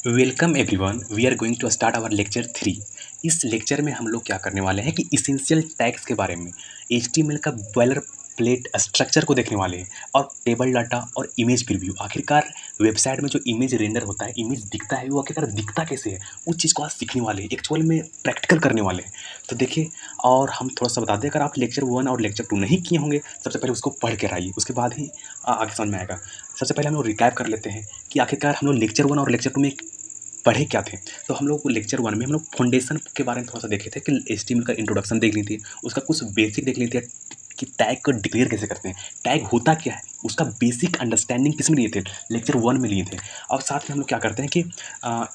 Welcome everyone, we are going to start our lecture 3। इस lecture में हम लोग क्या करने वाले हैं कि इसेंशियल टैग्स के बारे में एचटीएमएल का बॉयलर प्लेट स्ट्रक्चर को देखने वाले हैं और टेबल डाटा और इमेज प्रीव्यू। आखिरकार वेबसाइट में जो इमेज रेंडर होता है, इमेज दिखता है, वो आखिरकार दिखता कैसे है, उस चीज़ को आज सीखने वाले हैं, एक्चुअल में प्रैक्टिकल करने वाले हैं। तो देखिए, और हम थोड़ा सा बता दें, अगर आप लेक्चर 1 और लेक्चर 2 नहीं किए होंगे, सबसे पहले उसको पढ़ के आइए, उसके बाद ही आगे समझ में आएगा। सबसे पहले हम लोग रिकैप कर लेते हैं कि आखिरकार हम लोग लेक्चर 1 और लेक्चर 2 में पढ़े क्या थे। तो हम लोग लेक्चर 1 में हम लोग फाउंडेशन के बारे में थोड़ा सा देखे थे कि एचटीएमएल का इंट्रोडक्शन देख ली थी, उसका कुछ बेसिक देख ली थी कि टैग को डिक्लेयर कैसे करते हैं, टैग होता क्या है, उसका बेसिक अंडरस्टैंडिंग किस में लिए थे, लेक्चर 1 में लिए थे। और साथ में हम लोग क्या करते हैं कि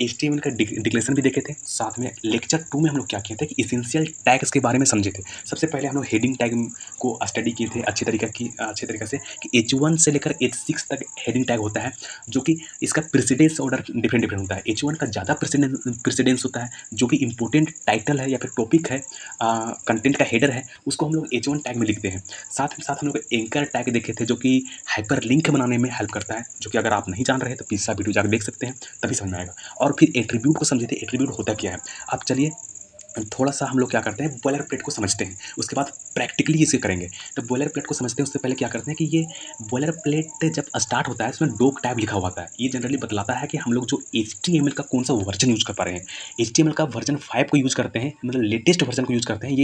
एचटीएमएल का डिक्लेरेशन भी देखे थे। साथ में लेक्चर 2 में हम लोग क्या किए थे कि इसेंशियल टैग्स के बारे में समझे थे। सबसे पहले हम लोग हेडिंग टैग को स्टडी किए थे अच्छी तरीके से कि H1 से लेकर H6 तक हेडिंग टैग होता है, जो कि इसका प्रेसिडेंस ऑर्डर डिफरेंट होता है। H1 का ज़्यादा प्रेसिडेंस होता है, जो कि इंपॉर्टेंट टाइटल है या फिर टॉपिक है, कंटेंट का हेडर है, उसको हम लोग H1 टैग में लिखते हैं। साथ ही साथ हम लोग एंकर टैग देखे थे, जो कि हाइपर लिंक बनाने में हेल्प करता है, जो कि अगर आप नहीं जान रहे तो पिछला वीडियो जाकर देख सकते हैं, तभी समझ में आएगा। और फिर एट्रीब्यूट को समझे थे, एट्रीब्यूट होता क्या है। अब चलिए थोड़ा सा हम लोग क्या करते हैं, बॉयलर प्लेट को समझते हैं, उसके बाद प्रैक्टिकली इसे करेंगे। तो बॉयलर प्लेट को समझते हैं उससे पहले क्या करते हैं कि ये बॉयलर प्लेट जब स्टार्ट होता है, इसमें डॉक टैब लिखा हुआ होता है। ये जनरली बतलाता है कि हम लोग जो HTML का कौन सा वर्जन यूज़ कर पा रहे हैं। HTML का वर्जन 5 को यूज़ करते हैं, मतलब लेटेस्ट वर्जन को यूज़ करते हैं।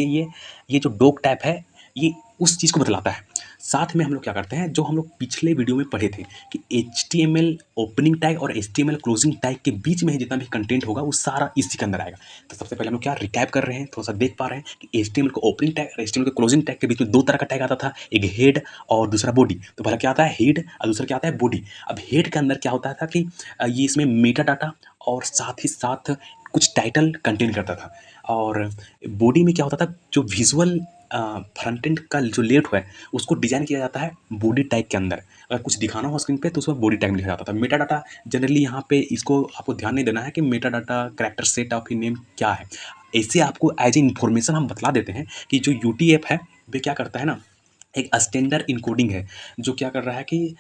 ये जो डॉक टैब है, ये उस चीज़ को बतलाता है। साथ में हम लोग क्या करते हैं, जो हम लोग पिछले वीडियो में पढ़े थे कि HTML ओपनिंग टैग और HTML क्लोजिंग टैग के बीच में जितना भी कंटेंट होगा, वो सारा इसी के अंदर आएगा। तो सबसे पहले हम लोग क्या रिकैप कर रहे हैं, थोड़ा सा देख पा रहे हैं कि HTML को ओपनिंग टैग और HTML को क्लोजिंग टैग के बीच में दो तरह का टैग आता था, एक हेड और दूसरा बॉडी। तो पहला क्या आता है, हेड, और दूसरा क्या आता है, बॉडी। अब हेड के अंदर क्या होता था कि ये इसमें मेटा डाटा और साथ ही साथ कुछ टाइटल कंटेन करता था। और बॉडी में क्या होता था, जो विजुअल फ्रंट एंड का जो लेआउट है, उसको डिजाइन किया जाता है बॉडी टैग के अंदर। अगर कुछ दिखाना हो स्क्रीन पे तो उसमें बॉडी टैग में लिखा जाता था। मेटा डाटा जनरली यहाँ पे इसको आपको ध्यान नहीं देना है कि Meta data character set of name क्या है। ऐसे आपको एज ए इन्फॉर्मेशन हम बतला देते हैं कि जो UTF है, वे क्या करता है ना, एक स्टैंडर्ड इनकोडिंग है, जो क्या कर रहा है कि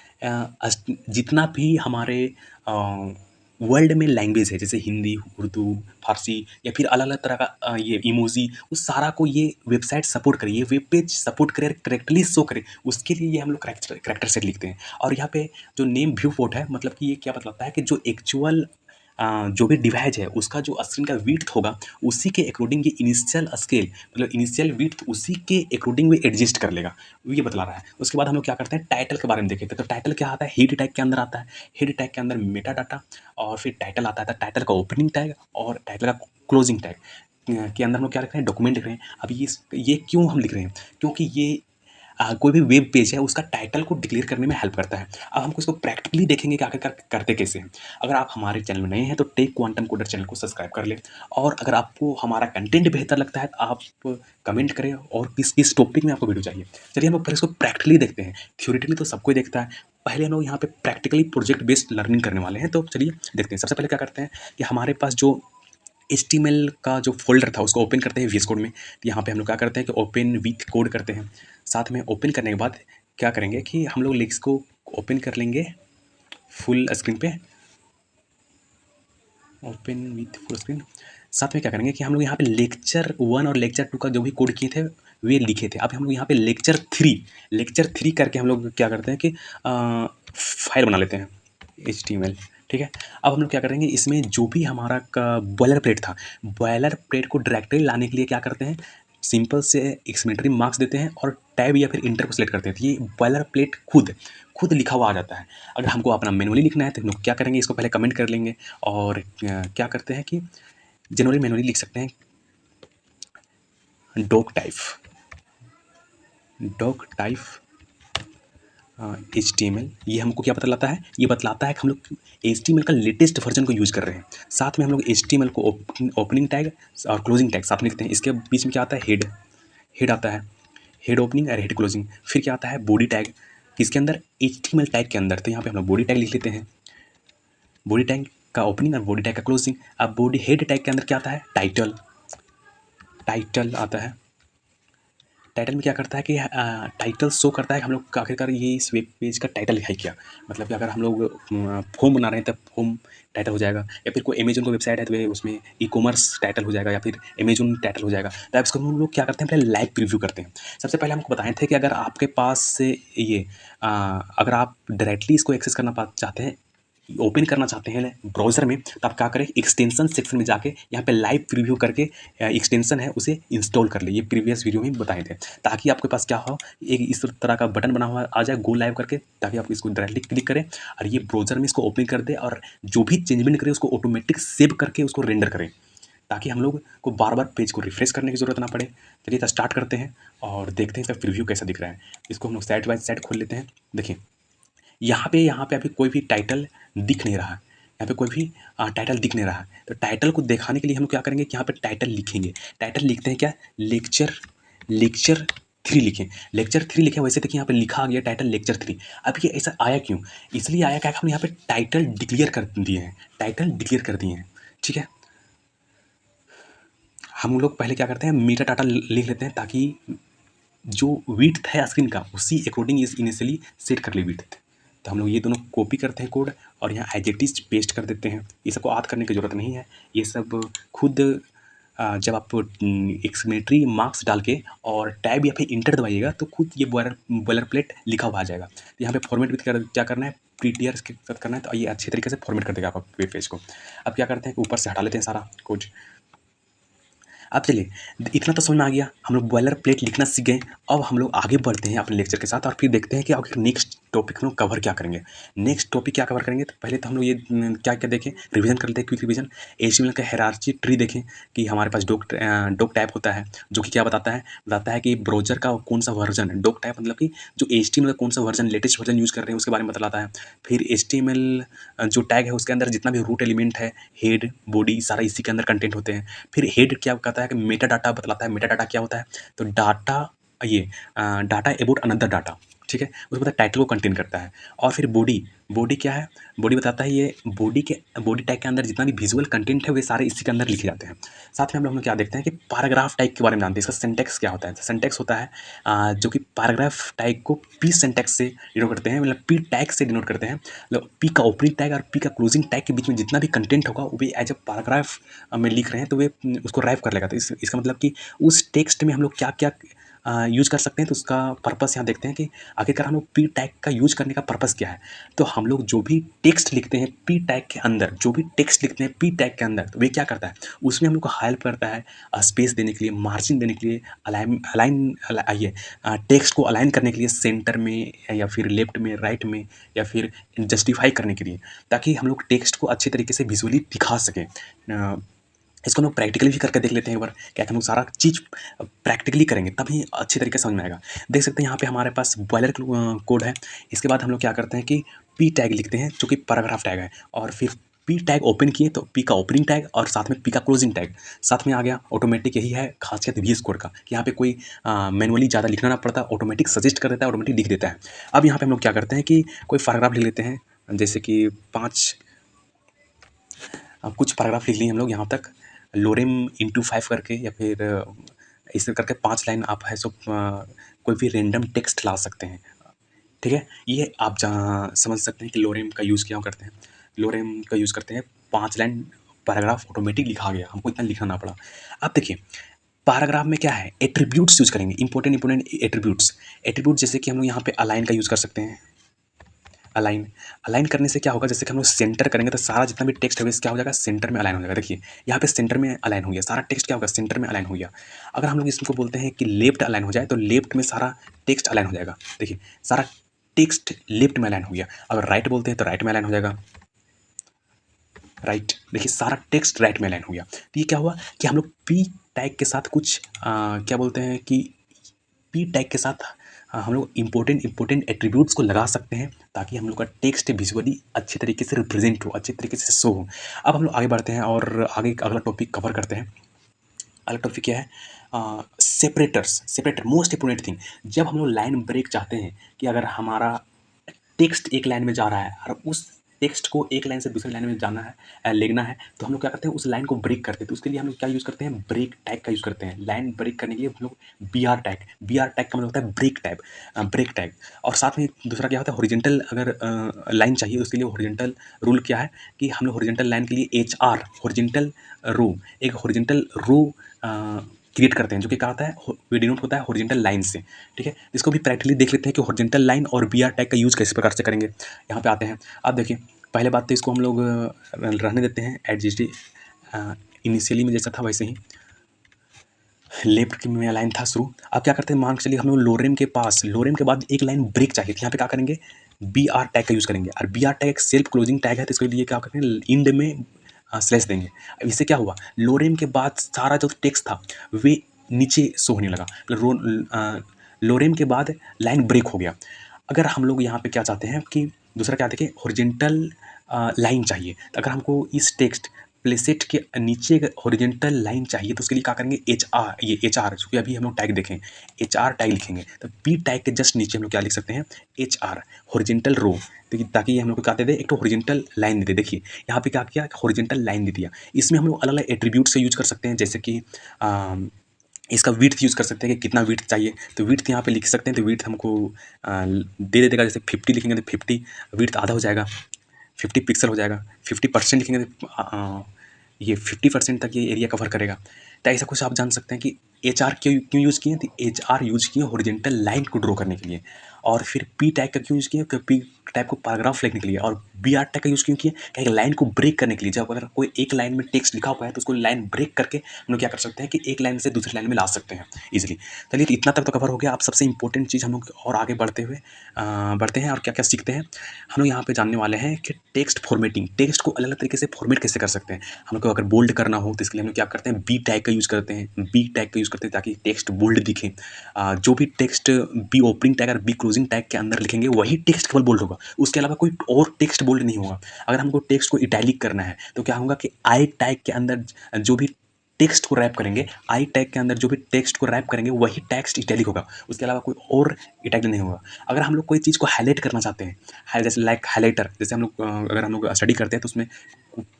जितना भी हमारे वर्ल्ड में लैंग्वेज है, जैसे हिंदी, उर्दू, फारसी या फिर अलग अलग तरह का ये इमोजी, उस सारा को ये वेबसाइट सपोर्ट करे, ये वेब पेज सपोर्ट करे, करेक्टली शो करे, उसके लिए ये हम लोग करेक्टर सेट लिखते हैं। और यहाँ पे जो नेम व्यू पोर्ट है, मतलब कि ये क्या बतलाता है कि जो एक्चुअल जो भी डिवाइस है, उसका जो स्क्रीन का विड्थ होगा, उसी के अकॉर्डिंग ये इनिशियल स्केल, मतलब इनिशियल विड्थ उसी के अकॉर्डिंग वो एडजस्ट कर लेगा, ये बतला रहा है। उसके बाद हम लोग क्या करते हैं, टाइटल के बारे में देखे थे। तो टाइटल क्या आता है, हेड टैग के अंदर आता है। हेड टैग के अंदर मेटा डाटा और फिर टाइटल आता है, टाइटल का ओपनिंग टैग और टाइटल का क्लोजिंग टैग के अंदर हम लोग क्या लिख रहे हैं, डॉक्यूमेंट लिख रहे हैं। अब ये क्यों हम लिख रहे हैं, क्योंकि ये कोई भी वेब पेज है, उसका टाइटल को डिक्लेयर करने में हेल्प करता है। अब हमको इसको प्रैक्टिकली देखेंगे कि आखिरकार करते कैसे हैं। अगर आप हमारे चैनल में नए हैं तो टेक क्वांटम कोडर चैनल को सब्सक्राइब कर लें, और अगर आपको हमारा कंटेंट बेहतर लगता है तो आप कमेंट करें और किस किस टॉपिक में आपको वीडियो चाहिए। चलिए हम लोग पहले इसको प्रैक्टिकली देखते हैं। थ्योरेटिकली तो सबको देखता है, पहले हम लोग यहाँ पे प्रैक्टिकली प्रोजेक्ट बेस्ड लर्निंग करने वाले हैं। तो चलिए देखते हैं। सबसे पहले क्या करते हैं कि हमारे पास जो HTML का जो फ़ोल्डर था, उसको ओपन करते हैं VS कोड में। तो यहाँ पे हम लोग क्या करते हैं कि ओपन विथ कोड करते हैं। साथ में ओपन करने के बाद क्या करेंगे कि हम लोग लिंक्स को ओपन कर लेंगे फुल स्क्रीन पे, ओपन विथ फुल स्क्रीन। साथ में क्या करेंगे कि हम लोग यहाँ पे लेक्चर 1 और लेक्चर 2 का जो भी कोड किए थे, वे लिखे थे। अब हम लोग यहाँ पे लेक्चर 3 करके हम लोग क्या करते हैं कि फाइल बना लेते हैं HTML। ठीक है। अब हम लोग क्या करेंगे, इसमें जो भी हमारा का बॉयलर प्लेट था, बॉयलर प्लेट को डायरेक्टली लाने के लिए क्या करते हैं, सिंपल से एक्सक्लेमेटरी मार्क्स देते हैं और टैब या फिर इंटर को सेलेक्ट करते हैं। तो ये बॉयलर प्लेट खुद लिखा हुआ आ जाता है। अगर हमको अपना मैनुअली लिखना है तो हम लोग क्या करेंगे, इसको पहले कमेंट कर लेंगे और क्या करते हैं कि जनरली मैनुअली लिख सकते हैं डॉक टाइप HTML। ये हमको क्या बतलाता है, ये बतलाता है कि हम लोग HTML का लेटेस्ट वर्जन को यूज़ कर रहे हैं। साथ में हम लोग HTML को ओपनिंग टैग और क्लोजिंग टैग साथ में लिखते हैं। इसके बीच में क्या आता है, हेड आता है, हेड ओपनिंग और हेड क्लोजिंग। फिर क्या आता है, बॉडी टैग, किसके अंदर, HTML टैग के अंदर। तो यहाँ पे हम लोग बॉडी टैग लिख लेते हैं, बॉडी टैग का ओपनिंग और बॉडी टैग का क्लोजिंग। अब हेड टैग के अंदर क्या आता है, टाइटल आता है, टाइटल में क्या करता है कि टाइटल शो करता है कि हम लोग आखिरकार ये इस वेब पेज का टाइटल है क्या। मतलब कि अगर हम लोग होम बना रहे हैं तब होम टाइटल हो जाएगा, या फिर कोई अमेजन का वेबसाइट है तो उसमें ई कॉमर्स टाइटल हो जाएगा, या फिर अमेजन टाइटल हो जाएगा। तो इसको हम लोग क्या करते हैं, पहले लाइव प्रीव्यू करते हैं। सबसे पहले हमको बताए थे कि अगर आपके पास से ये अगर आप डायरेक्टली इसको एक्सेस करना चाहते हैं, ओपन करना चाहते हैं ब्राउज़र में, तो आप क्या करें, एक्सटेंशन सेक्शन में जाके यहाँ पे लाइव प्रीव्यू करके एक्सटेंशन है उसे इंस्टॉल कर ले। ये प्रीवियस वीडियो में बताए थे, ताकि आपके पास क्या हो, एक इस तरह का बटन बना हुआ आ जाए गो लाइव करके, ताकि आप इसको डायरेक्टली क्लिक करें और ये ब्राउज़र में इसको ओपन कर दे, और जो भी चेंजमेंट करें उसको ऑटोमेटिक सेव करके उसको रेंडर करें, ताकि हम लोग को बार बार पेज को रिफ्रेश करने की ज़रूरत ना पड़े। चलिए तो स्टार्ट करते हैं और देखते हैं इसका प्रीव्यू कैसा दिख रहा है। इसको हम लोग साइड बाय साइड खोल लेते हैं। देखिए यहाँ पे अभी कोई भी टाइटल दिख नहीं रहा है, यहाँ पे कोई भी टाइटल दिख नहीं रहा है। तो टाइटल को दिखाने के लिए हम लोग क्या करेंगे कि यहाँ पे टाइटल लिखेंगे। टाइटल लिखते हैं क्या, लेक्चर 3 लिखें। लेक्चर 3 लिखें, वैसे देखिए यहाँ पे लिखा आ गया टाइटल लेक्चर 3। अब ये ऐसा आया क्यों, इसलिए आया क्या, हम यहाँ पे टाइटल डिक्लेयर कर दिए हैं, टाइटल डिक्लेयर कर दिए हैं। ठीक है, हम लोग पहले क्या करते हैं, मेटा डाटा लिख लेते हैं, ताकि जो विड्थ है स्क्रीन का उसी अकॉर्डिंग इनिशियली सेट कर ले विड्थ। तो हम लोग ये दोनों कॉपी करते हैं कोड, और यहाँ एज इट इज पेस्ट कर देते हैं। ये सबको याद करने की ज़रूरत नहीं है, ये सब खुद जब आप एक्सक्लेमेटरी मार्क्स डाल के और टैब या फिर इंटर दबाइएगा तो खुद ये बॉयलर प्लेट लिखा हुआ आ जाएगा। तो यहाँ पे फॉर्मेट भी क्या करना है, प्रीटीआर के साथ करना है, तो ये अच्छे तरीके से फॉर्मेट कर देगा आपका वेब पेज को। अब क्या करते हैं कि ऊपर से हटा लेते हैं सारा कोड। अब चलिए, इतना तो समझ में आ गया, हम लोग बॉयलर प्लेट लिखना सीख गए। अब हम लोग आगे बढ़ते हैं अपने लेक्चर के साथ, और फिर देखते हैं कि आखिर नेक्स्ट टॉपिक हम लोग कवर क्या करेंगे। नेक्स्ट टॉपिक क्या कवर करेंगे, तो पहले तो हम लोग ये क्या क्या देखें, रिवीजन कर लेते हैं, क्विक रिवीजन। HTML का हायरार्की ट्री देखें कि हमारे पास डॉक टाइप होता है, जो कि क्या बताता है कि ब्राउज़र का कौन सा वर्जन है। डॉक टाइप मतलब कि जो HTML का कौन सा वर्जन, लेटेस्ट वर्जन यूज़ कर रहे हैं उसके बारे में बतलाता है। फिर HTML जो टैग है उसके अंदर जितना भी रूट एलिमेंट है, हेड बॉडी सारा इसी के अंदर कंटेंट होते हैं। फिर हेड क्या कहता है कि मेटा डाटा बतलाता है। मेटा डाटा क्या होता है, तो डाटा अबाउट अनदर डाटा, ठीक है, उसके बाद टाइटल को कंटेन करता है। और फिर बॉडी क्या है, बॉडी बताता है ये बॉडी टैग के अंदर जितना भी विजुअल कंटेंट है वे सारे इसी के अंदर लिखे जाते हैं। साथ में हम लोग क्या देखते हैं कि पैराग्राफ टैग के बारे में जानते हैं, इसका सिंटैक्स क्या होता है। सिंटैक्स होता है जो कि पैराग्राफ टैग को पी सिंटैक्स से डिनोट करते हैं, मतलब पी टैग से डिनोट करते हैं। मतलब पी का ओपनिंग टैग और पी का क्लोजिंग टैग के बीच में जितना भी कंटेंट होगा वो एज अ पैराग्राफ में लिख रहे हैं, तो वे उसको रैप कर लेगा। तो इसका मतलब कि उस टेक्स्ट में हम लोग क्या क्या यूज़ कर सकते हैं, तो उसका पर्पस यहाँ देखते हैं कि आखिरकार हम लोग पी टैग का यूज़ करने का पर्पस क्या है। तो हम लोग जो भी टेक्स्ट लिखते हैं पी टैग के अंदर, तो वे क्या करता है, उसमें हम लोग को हेल्प करता है स्पेस देने के लिए, मार्जिन देने के लिए, ये टेक्स्ट को अलाइन करने के लिए सेंटर में या फिर लेफ्ट में, राइट में, या फिर जस्टिफाई करने के लिए, ताकि हम लोग टेक्स्ट को अच्छे तरीके से विजुअली दिखा सकें। इसको हम लोग प्रैक्टिकली भी करके देख लेते हैं एक बार, क्या हम लोग सारा चीज़ प्रैक्टिकली करेंगे तभी अच्छी तरीके से समझ में आएगा। देख सकते हैं यहाँ पे हमारे पास बॉयलर कोड है। इसके बाद हम लोग क्या करते हैं कि पी टैग लिखते हैं, जो कि पैराग्राफ टैग है, और फिर पी टैग ओपन किए तो पी का ओपनिंग टैग और साथ में पी का क्लोजिंग टैग साथ में आ गया। ऑटोमेटिक यही है खासियत VS कोड का कि यहाँ पे कोई मैनुअली ज़्यादा लिखना ना पड़ता, ऑटोमेटिक सजेस्ट कर देता है, ऑटोमेटिक लिख देता है। अब यहाँ पे हम लोग क्या करते हैं कि कोई पैराग्राफ लिख लेते हैं, जैसे कि कुछ पैराग्राफ लिख लिए हम लोग यहाँ तक, लोरेम इंटू 5 करके, या फिर इस करके 5 लाइन आप है सो कोई भी रेंडम टेक्स्ट ला सकते हैं। ठीक है, ये आप जहाँ समझ सकते हैं कि लोरेम का यूज़ क्या करते हैं। लोरेम का यूज़ करते हैं, 5 लाइन पैराग्राफ ऑटोमेटिक लिखा गया, हमको इतना लिखना ना पड़ा। अब देखिए पैराग्राफ में क्या है, एट्रीब्यूट्स यूज़ करेंगे, इंपॉर्टेंट एट्रीब्यूट जैसे कि हम लोग यहाँ पे अलाइन का यूज़ कर सकते हैं। अलाइन करने से क्या होगा, जैसे कि हम लोग सेंटर करेंगे तो सारा जितना भी टेक्स्ट है क्या हो जाएगा, सेंटर में अलाइन हो जाएगा। देखिए यहाँ पे सेंटर में अलाइन हो गया, सारा टेक्स्ट क्या होगा, सेंटर में अलाइन हो गया। अगर हम लोग इसको बोलते हैं कि लेफ्ट अलाइन हो जाए, तो लेफ्ट में सारा टेक्स्ट अलाइन हो जाएगा। देखिए सारा टेक्स्ट लेफ्ट में अलाइन हो गया। अगर राइट बोलते हैं तो राइट में अलाइन हो जाएगा, राइट। देखिए सारा टेक्स्ट राइट में अलाइन हो गया। तो ये क्या हुआ कि हम लोग पी टैग के साथ कुछ क्या बोलते हैं कि पी टैग के साथ हम लोग इंपॉर्टेंट एट्रीब्यूट्स को लगा सकते हैं, ताकि हम लोग का टेक्स्ट विजुअली अच्छे तरीके से रिप्रेजेंट हो, अच्छे तरीके से शो हो। अब हम लोग आगे बढ़ते हैं और आगे अगला टॉपिक कवर करते हैं। अगला टॉपिक क्या है, सेपरेटर मोस्ट इंपोर्टेंट थिंग। जब हम लोग लाइन ब्रेक चाहते हैं कि अगर हमारा टेक्स्ट एक लाइन में जा रहा है और उस टेक्स्ट को एक लाइन से दूसरी लाइन में जाना है, लिखना है, तो हम लोग क्या करते हैं, उस लाइन को ब्रेक करते हैं। तो उसके लिए हम लोग क्या यूज़ करते हैं, ब्रेक टैग का यूज़ करते हैं। लाइन ब्रेक करने के लिए हम लोग बी आर टैग का मतलब होता है ब्रेक टैग। और साथ में दूसरा क्या होता है, हॉरिजॉन्टल अगर लाइन चाहिए, उसके लिए हॉरिजॉन्टल रूल क्या है कि हम लोग हॉरिजॉन्टल लाइन के लिए HR हॉरिजॉन्टल रो, एक हॉरिजॉन्टल रो क्रिएट करते हैं, जो कि क्या होता है, डिनोट होता है हॉरिजॉन्टल लाइन से। ठीक है, इसको भी प्रैक्टिकली देख लेते हैं कि हॉरिजॉन्टल लाइन और बी आर टैग का यूज़ किस प्रकार से करेंगे। यहाँ पे आते हैं, अब देखिए पहले बात तो इसको हम लोग रहने देते हैं एडजस्टी, इनिशियली में जैसा था वैसे ही लेफ्ट की में लाइन था शुरू। अब क्या करते हैं, मान के चलिए हम लोग लोरेम के पास, लोरेम के बाद एक लाइन ब्रेक चाहिए, तो यहाँ पे क्या करेंगे, बी आर टैग का यूज़ करेंगे। और बी आर टैग एक सेल्फ क्लोजिंग टैग है, तो इसके लिए क्या करेंगे, इंड में स्लैश देंगे। अब इससे क्या हुआ, लोरेम के बाद सारा जो टेक्स्ट था वे नीचे शो होने लगा। लोरेम के बाद लाइन ब्रेक हो गया। अगर हम लोग यहाँ पे क्या चाहते हैं कि दूसरा क्या देखिए, हॉरिजॉन्टल लाइन चाहिए, तो अगर हमको इस टेक्स्ट प्लेसेट के नीचे हॉरिजॉन्टल लाइन चाहिए, तो उसके लिए क्या करेंगे, एच आर, जो कि अभी हम लोग टैग देखें, HR टैग लिखेंगे। तो बी टैग के जस्ट नीचे हम लोग क्या लिख सकते हैं, HR हॉरिजॉन्टल रो, ताकि ये हम लोग को क्या दे दे, एक तो हॉरिजॉन्टल लाइन दे दे। देखिए यहाँ पे क्या किया, हॉरिजॉन्टल लाइन दे दिया। इसमें हम लोग अलग अलग एट्रीब्यूट से यूज कर सकते हैं, जैसे कि इसका विड्थ यूज़ कर सकते हैं कि कितना विड्थ चाहिए, तो विड्थ यहाँ पे लिख सकते हैं। तो विड्थ हमको दे देगा, जैसे 50 लिखेंगे तो 50 विड्थ आधा हो जाएगा, 50 पिक्सल हो जाएगा। 50% लिखेंगे तो ये 50% तक ये एरिया कवर करेगा। तो ऐसा कुछ आप जान सकते हैं कि HR क्यों क्यों यूज़ किए, तो HR यूज़ किए हॉरिजॉन्टल लाइन को ड्रॉ करने के लिए। और फिर P टैग का क्यों यूज़ किए, P टैग को पैराग्राफ लिखने के लिए। और BR टैग का यूज़ क्यों किए, क्या एक लाइन को ब्रेक करने के लिए। जब अगर कोई एक लाइन में टेक्स्ट लिखा हुआ है, तो उसको लाइन ब्रेक करके हम लोग क्या कर सकते हैं कि एक लाइन से दूसरी लाइन में ला सकते हैं ईजिली। चलिए इतना तक तो कवर हो गया। आप सबसे इंपॉर्टेंट चीज़ हम लोग और आगे बढ़ते हैं और क्या क्या सीखते हैं। हम लोग यहाँ पे जानने वाले हैं कि टेक्स्ट फॉर्मेटिंग, टेक्स्ट को अलग अलग तरीके से फॉर्मेट कैसे कर सकते हैं। हम लोग को अगर बोल्ड करना हो, तो इसके लिए हम लोग क्या करते हैं, बी टैग का यूज़ करते हैं, बी टैग का यूज़ करते हैं ताकि टेक्स्ट बोल्ड दिखे। जो भी टेक्स्ट बी ओपनिंग टैग और बी क्लोजिंग टैग के अंदर लिखेंगे, वही टेक्स्ट केवल बोल्ड होगा, उसके अलावा कोई और टेक्स्ट बोल्ड नहीं होगा। अगर हमको टेक्स्ट को इटैलिक करना है, तो क्या होगा कि आई टैग के अंदर जो भी टेक्स्ट को रैप करेंगे, आई टैग के अंदर जो भी टेक्स्ट को रैप करेंगे, वही टेक्स्ट इटैलिक होगा, उसके अलावा कोई और इटैलिक नहीं होगा। अगर हम लोग कोई चीज़ को हाईलाइट करना चाहते हैं, जैसे लाइक हाईलाइटर, जैसे हम लोग अगर हम लोग स्टडी करते हैं, तो उसमें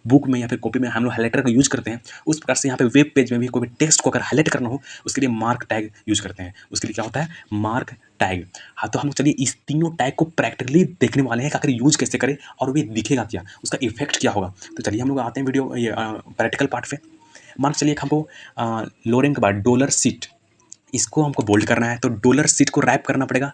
बुक में या फिर कॉपी में हम लोग हाईलाइटर का यूज़ करते हैं। उस प्रकार से यहाँ पे वेब पेज में भी कोई भी टेक्स्ट को अगर हाईलाइट करना हो, उसके लिए मार्क टैग यूज़ करते हैं। उसके लिए क्या होता है, मार्क टैग। हाँ, तो हम चलिए इस तीनों टैग को प्रैक्टिकली देखने वाले हैं कि आखिर यूज़ कैसे करें और वे दिखेगा क्या, उसका इफेक्ट क्या होगा। तो चलिए हम लोग आते हैं वीडियो ये प्रैक्टिकल पार्ट पे। मान के चलिए कि हमको लोरेम के बाद डॉलर सीट, इसको हमको बोल्ड करना है, तो डॉलर सीट को रैप करना पड़ेगा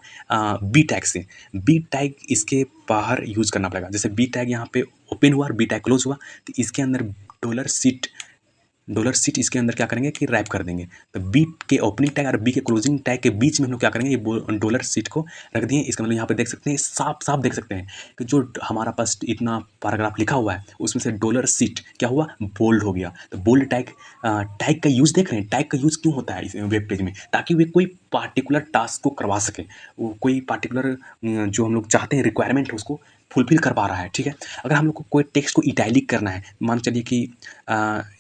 बी टैग से। बी टैग इसके बाहर यूज़ करना पड़ेगा। जैसे बी टैग यहाँ पे ओपन हुआ और बी टैग क्लोज हुआ, तो इसके अंदर डॉलर सीट इसके अंदर क्या करेंगे कि रैप कर देंगे। तो बी के ओपनिंग टैग और बी के क्लोजिंग टैग के बीच में हम लोग क्या करेंगे, ये डॉलर सीट को रख दिए। इसका मतलब यहाँ पे देख सकते हैं, साफ साफ देख सकते हैं कि जो हमारा पास इतना पैराग्राफ लिखा हुआ है, उसमें से डॉलर सीट क्या हुआ, बोल्ड हो गया। तो बोल्ड टैग टैग का यूज़ देख रहे हैं, टैग का यूज़ क्यों होता है इस वेब पेज में, ताकि वे कोई पार्टिकुलर टास्क को करवा सके, वो कोई पार्टिकुलर जो हम लोग चाहते हैं रिक्वायरमेंट है, उसको फुलफिल कर पा रहा है। ठीक है, अगर हम लोग को कोई टेक्स्ट को इटैलिक करना है, मान चलिए कि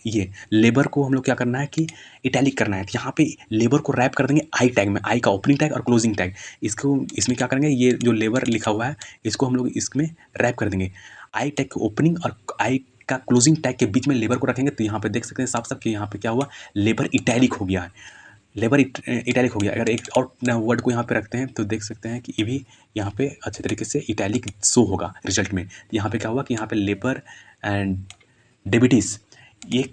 ये लेबर को हम लोग क्या करना है कि इटैलिक करना है, तो यहाँ पे लेबर को रैप कर देंगे आई टैग में, आई का ओपनिंग टैग और क्लोजिंग टैग। इसको इसमें क्या करेंगे, ये जो लेबर लिखा हुआ है, इसको हम लोग इसमें रैप कर देंगे। आई टैग के ओपनिंग और आई का क्लोजिंग टैग के बीच में लेबर को रखेंगे, तो यहाँ पे देख सकते हैं साफ साफ कि यहाँ पे क्या हुआ, लेबर इटैलिक हो गया है, लेबर इटैलिक हो गया। अगर एक और वर्ड को यहाँ पे रखते हैं, तो देख सकते हैं कि ये भी यहाँ पे अच्छे तरीके से इटैलिक शो होगा रिजल्ट में। यहाँ पे क्या हुआ कि यहाँ पे लेबर एंड डेबिटिस, ये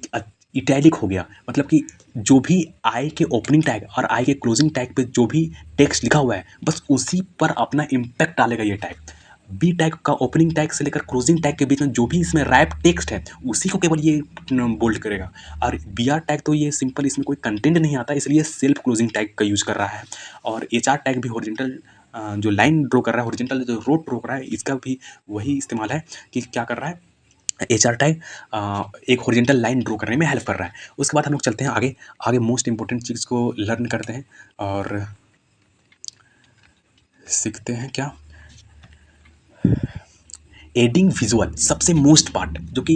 इटैलिक हो गया, मतलब कि जो भी आई के ओपनिंग टैग और आई के क्लोजिंग टैग पे जो भी टेक्स्ट लिखा हुआ है, बस उसी पर अपना इम्पैक्ट डालेगा ये टैग। बी टैग का ओपनिंग टैग से लेकर क्लोजिंग टैग के बीच में जो भी इसमें रैप टेक्स्ट है, उसी को केवल ये बोल्ड करेगा। और बी आर टैग तो ये सिंपल, इसमें कोई कंटेंट नहीं आता, इसलिए सेल्फ क्लोजिंग टैग का यूज़ कर रहा है। और एच आर टैग भी हॉरिजॉन्टल जो लाइन ड्रॉ कर रहा है, हॉरिजॉन्टल जो रोड ड्रॉ कर रहा है, इसका भी वही इस्तेमाल है कि क्या कर रहा है, एच आर टैग एक हॉरिजॉन्टल लाइन ड्रॉ करने में हेल्प कर रहा है। उसके बाद हम लोग चलते हैं आगे, मोस्ट इंपॉर्टेंट चीज़ को लर्न करते हैं और सीखते हैं क्या, एडिंग विजुअल, सबसे मोस्ट पार्ट जो कि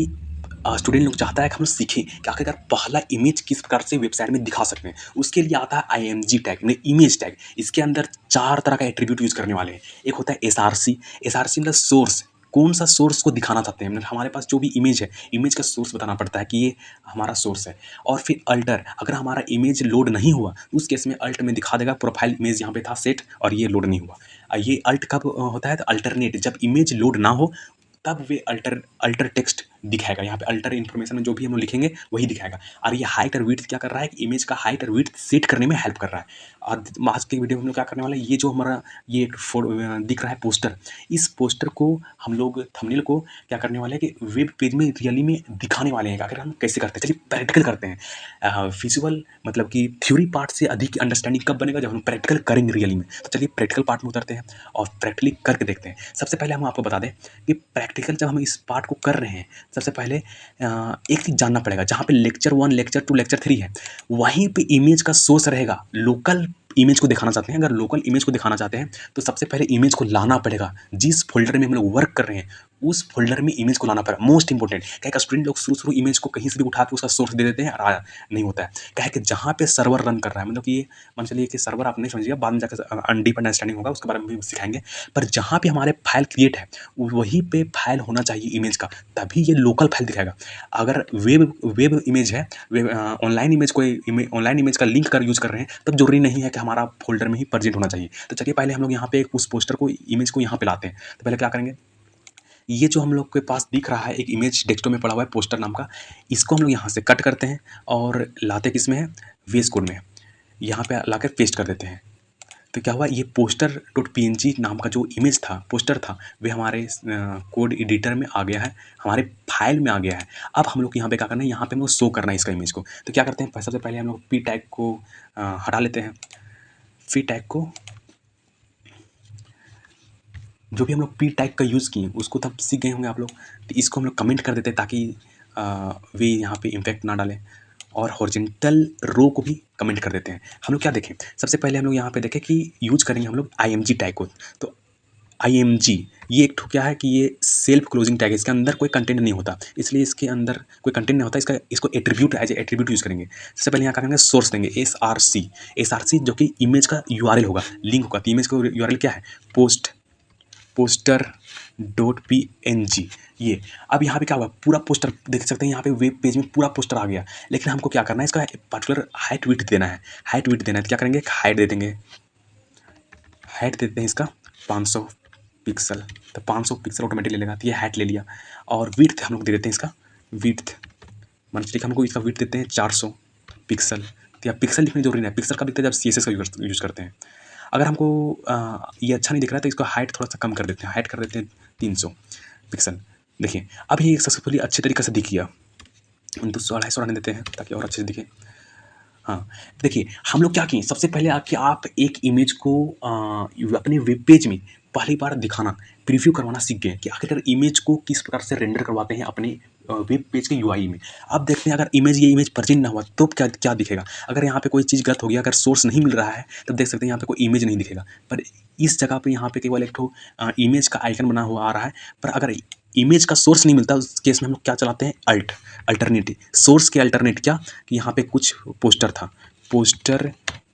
स्टूडेंट लोग चाहता है कि हम लोग सीखें कि आखिरकार पहला इमेज किस प्रकार से वेबसाइट में दिखा सकते हैं। उसके लिए आता है IMG टैग, इमेज टैग। इसके अंदर 4 तरह का एट्रीब्यूट यूज़ करने वाले हैं। एक होता है SRC, SRC मतलब सोर्स, कौन सा सोर्स को दिखाना चाहते हैं, मतलब हमारे पास जो भी इमेज है, इमेज का सोर्स बताना पड़ता है कि ये हमारा सोर्स है। और फिर अल्टर, अगर हमारा इमेज लोड नहीं हुआ तो उस केस में अल्ट में दिखा देगा प्रोफाइल इमेज यहाँ पे था सेट और ये लोड नहीं हुआ। ये अल्ट कब होता है, तो अल्टरनेट, जब इमेज लोड ना हो तब वे अल्टर अल्टर टेक्स्ट दिखाएगा। यहाँ पे अल्टर इन्फॉर्मेशन में जो भी हम लोग लिखेंगे वही दिखाएगा। और ये हाइट और विड्थ क्या कर रहा है कि इमेज का हाइट और विड्थ सेट करने में हेल्प कर रहा है। और आज के वीडियो में हम लोग क्या करने वाले हैं, ये जो हमारा ये एक दिख रहा है पोस्टर, इस पोस्टर को हम लोग थंबनेल को क्या करने वाले हैं कि वेब पेज में रियली में दिखाने वाले हैं। अगर हम कैसे करते हैं, चलिए प्रैक्टिकल करते हैं। विजुअल मतलब कि थ्योरी पार्ट से अधिक अंडरस्टैंडिंग कब बनेगा, जब हम प्रैक्टिकल करेंगे रियली में। तो चलिए प्रैक्टिकल पार्ट में उतरते हैं और प्रैक्टिकली करके देखते हैं। सबसे पहले हम आपको बता दें कि प्रैक्टिकल जब हम इस पार्ट को कर रहे हैं, सबसे पहले एक चीज़ जानना पड़ेगा। जहाँ पे लेक्चर 1, लेक्चर 2, लेक्चर 3 है, वहीं पे इमेज का सोर्स रहेगा। लोकल इमेज को दिखाना चाहते हैं, अगर लोकल इमेज को दिखाना चाहते हैं तो सबसे पहले इमेज को लाना पड़ेगा। जिस फोल्डर में हम लोग वर्क कर रहे हैं उस फोल्डर में इमेज को लाना पड़ेगा, मोस्ट इंपॉर्टेंट। क्या है, स्टूडेंट लोग शुरू इमेज को कहीं से भी उठा के उसका सोर्स दे देते हैं और नहीं होता है। क्या है कि जहाँ पे सर्वर रन कर रहा है, मतलब कि ये मान चलिए कि सर्वर आप नहीं समझिएगा, बाद में जाकर डीप अंडरस्टैंडिंग होगा, उसके बारे में भी सिखाएंगे। पर जहाँ पे हमारे फाइल क्रिएट है वहीं पे फाइल होना चाहिए इमेज का, तभी ये लोकल फाइल दिखाएगा। अगर वेब इमेज है, वेब ऑनलाइन इमेज कोई ऑनलाइन इमेज का लिंक कर यूज़ कर रहे हैं, तब जरूरी नहीं है कि हमारा फोल्डर में ही प्रेजेंट होना चाहिए। तो चलिए पहले हम लोग यहाँ पे उस पोस्टर को, इमेज को यहाँ पे लाते हैं। तो पहले क्या करेंगे, ये जो हम लोग के पास दिख रहा है एक इमेज डेस्कटॉप में पड़ा हुआ है पोस्टर नाम का, इसको हम लोग यहाँ से कट करते हैं और लाते किस में है, VS कोड में, यहाँ पे लाकर पेस्ट कर देते हैं। तो क्या हुआ, ये पोस्टर डॉट PNG नाम का जो इमेज था, पोस्टर था, वे हमारे कोड एडिटर में आ गया है, हमारे फाइल में आ गया है। अब हम लोग यहाँ पे क्या करना है, यहाँ पे हम लोग शो करना है इसका इमेज को। तो क्या करते हैं, सबसे पहले हम लोग पी टैग को हटा लेते हैं। पी टैग को, जो भी हम लोग पी टैग का यूज़ किए उसको तब सीख गए होंगे आप लोग, तो इसको हम लोग कमेंट कर देते हैं ताकि वे यहाँ पे इम्पैक्ट ना डालें। और हॉरिजॉन्टल रो को भी कमेंट कर देते हैं। हम लोग क्या देखें, सबसे पहले हम लोग यहाँ पे देखें कि यूज़ करेंगे हम लोग IMG टैग को। तो IMG ये एक ठो क्या है कि ये सेल्फ क्लोजिंग टैग है, इसके अंदर कोई कंटेंट नहीं होता, इसलिए इसके अंदर कोई कंटेंट नहीं होता। इसको एट्रीब्यूट एज एट्रीब्यूट यूज़ करेंगे। सबसे पहले यहाँ करेंगे सोर्स देंगे SRC जो कि इमेज का URL होगा, लिंक होगा। तो इमेज का URL क्या है, पोस्टर डॉट PNG। ये अब यहाँ पे क्या हुआ, पूरा पोस्टर देख सकते हैं, यहाँ पे वेब पेज में पूरा पोस्टर आ गया। लेकिन हमको क्या करना है, इसका पर्टिकुलर हाइट विड्थ देना है। तो क्या करेंगे, हाइट दे देंगे, हाइट देते हैं इसका 500 पिक्सल। तो 500 पिक्सल ऑटोमेटिक ले लेगा, तो ये हाइट ले लिया। और विड्थ हम लोग दे देते हैं इसका, विड्थ मान लीजिए हमको इसका विड्थ देते हैं 400 पिक्सल। तो यहाँ पिक्सल लिखने जरूरी नहीं है, पिक्सल का दिखता है जब CSS का यूज़ करते हैं। अगर हमको ये अच्छा नहीं दिख रहा है तो इसको हाइट थोड़ा सा कम कर देते हैं, हाइट कर देते हैं 300 पिक्सल। देखिए अब ये सक्सेसफुली अच्छे तरीके से दिख गया। 200-250 रहने देते हैं ताकि और अच्छे से दिखे। हाँ, देखिए हम लोग क्या किए, सबसे पहले आके आप एक इमेज को अपने वेब पेज में पहली बार दिखाना, प्रीव्यू करवाना सीख गए कि आखिरकार इमेज को किस प्रकार से रेंडर करवाते हैं अपने वेब पेज के UI में। अब देखते हैं अगर ये इमेज प्रेजेंट ना हुआ तो क्या क्या दिखेगा। अगर यहाँ पे कोई चीज़ गलत हो गया, अगर सोर्स नहीं मिल रहा है, तब देख सकते हैं यहाँ पे कोई इमेज नहीं दिखेगा। पर इस जगह पे यहाँ पे केवल एक ठो इमेज का आइकन बना हुआ आ रहा है। पर अगर इमेज का सोर्स नहीं मिलता उस केस में हम लोग क्या चलाते हैं, अल्टरनेट। सोर्स के अल्टरनेट क्या कि यहाँ पे कुछ पोस्टर था, पोस्टर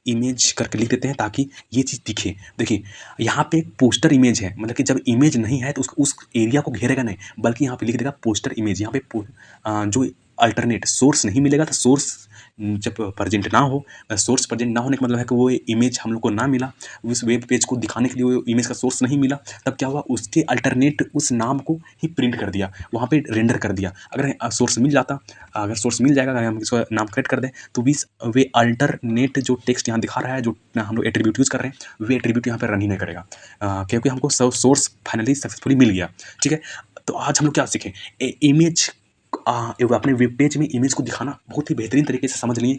इमेज करके लिख देते हैं ताकि ये चीज़ दिखे। देखिए यहाँ पे एक पोस्टर इमेज है, मतलब कि जब इमेज नहीं है तो उस एरिया को घेरेगा नहीं, बल्कि यहाँ पे लिख देगा पोस्टर इमेज। यहाँ पे जो अल्टरनेट सोर्स नहीं मिलेगा, तो सोर्स जब प्रेजेंट ना हो, सोर्स प्रेजेंट ना होने का मतलब है कि वो इमेज हम लोग को ना मिला, उस वेब पेज को दिखाने के लिए वो इमेज का सोर्स नहीं मिला। तब क्या हुआ, उसके अल्टरनेट उस नाम को ही प्रिंट कर दिया, वहाँ पे रेंडर कर दिया। अगर सोर्स मिल जाता, अगर सोर्स मिल जाएगा, अगर हम इसका नाम करेक्ट कर दें, तो वे अल्टरनेट जो टेक्स्ट यहाँ दिखा रहा है, जो हम लोग एट्रीब्यूट यूज़ कर रहे हैं, वे एट्रीब्यूट यहाँ पर रन ही नहीं करेगा, क्योंकि हमको सोर्स फाइनली सक्सेसफुली मिल गया। ठीक है, तो आज हम लोग क्या सीखें, इमेज अपने वेब पेज में इमेज को दिखाना बहुत ही बेहतरीन तरीके से समझ लिए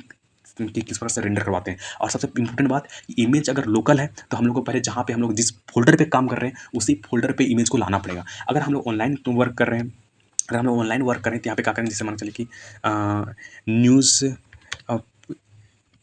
कि किस प्रकार से रेंडर करवाते हैं। और सबसे इंपॉर्टेंट बात, इमेज अगर लोकल है तो हम लोग को पहले जहाँ पे हम लोग जिस फोल्डर पे काम कर रहे हैं उसी फोल्डर पे इमेज को लाना पड़ेगा। अगर हम लोग ऑनलाइन वर्क कर रहे हैं, अगर हम लोग ऑनलाइन वर्क करें तो यहाँ पे क्या करें, जैसे मान चले कि न्यूज़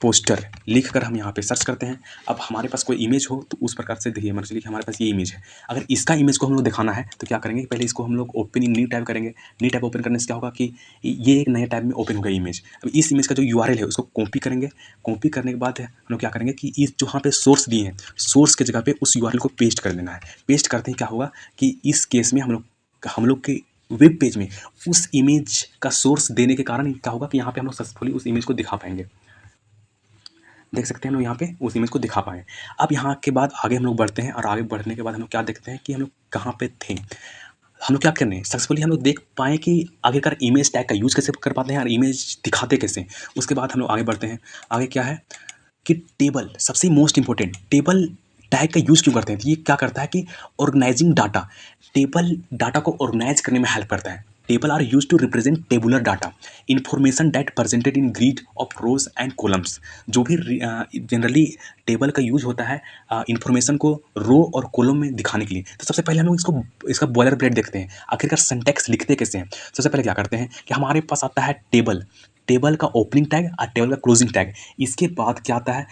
पोस्टर लिख कर हम यहाँ पे सर्च करते हैं। अब हमारे पास कोई इमेज हो तो उस प्रकार से देखिए, मान चलिए कि हमारे पास ये इमेज है। अगर इसका इमेज को हम लोग दिखाना है तो क्या करेंगे, पहले इसको हम लोग ओपन इन न्यू टैब करेंगे। न्यू टैब ओपन करने से क्या होगा कि ये एक नए टैब में ओपन होगा इमेज। अब इस इमेज का जो URL है उसको कॉपी करेंगे। कॉपी करने के बाद हम लोग क्या करेंगे कि इस जो यहाँ पे सोर्स दिए हैं, सोर्स के जगह पे उस URL को पेस्ट कर देना है। पेस्ट करते ही क्या होगा कि इस केस में हम लोग हम लोग के वेब पेज में उस इमेज का सोर्स देने के कारण क्या होगा कि यहाँ पे हम लोग सक्सेसफुली उस इमेज को दिखा पाएंगे। देख सकते हैं हम लोग यहाँ पे उस इमेज को दिखा पाए। अब यहाँ के बाद आगे हम लोग बढ़ते हैं और आगे बढ़ने के बाद हम लोग क्या देखते हैं कि हम लोग कहाँ पे थे। हम लोग क्या करने हैं, सक्सेसफुली हम लोग देख पाएँ कि आखिरकार इमेज टैग का यूज़ कैसे कर पाते हैं और इमेज दिखाते कैसे हैं। उसके बाद हम लोग आगे बढ़ते हैं। आगे क्या है कि टेबल, सबसे मोस्ट इंपॉर्टेंट, टेबल टैग का यूज़ क्यों करते हैं? तो ये क्या करता है कि ऑर्गेनाइजिंग डाटा, टेबल डाटा को ऑर्गेनाइज करने में हेल्प करता है। Table are use to represent tabular data, information that presented in grid of rows and columns. जो भी जनरली टेबल का यूज होता है इंफॉर्मेशन को रो और कॉलम में दिखाने के लिए। तो सबसे पहले हम लोग इसका बॉयलर प्लेट देखते हैं, आखिरकार सिंटैक्स लिखते कैसे हैं। सबसे पहले क्या करते हैं कि हमारे पास आता है टेबल, टेबल का ओपनिंग टैग और टेबल का क्लोजिंग टैग। इसके बाद क्या आता है,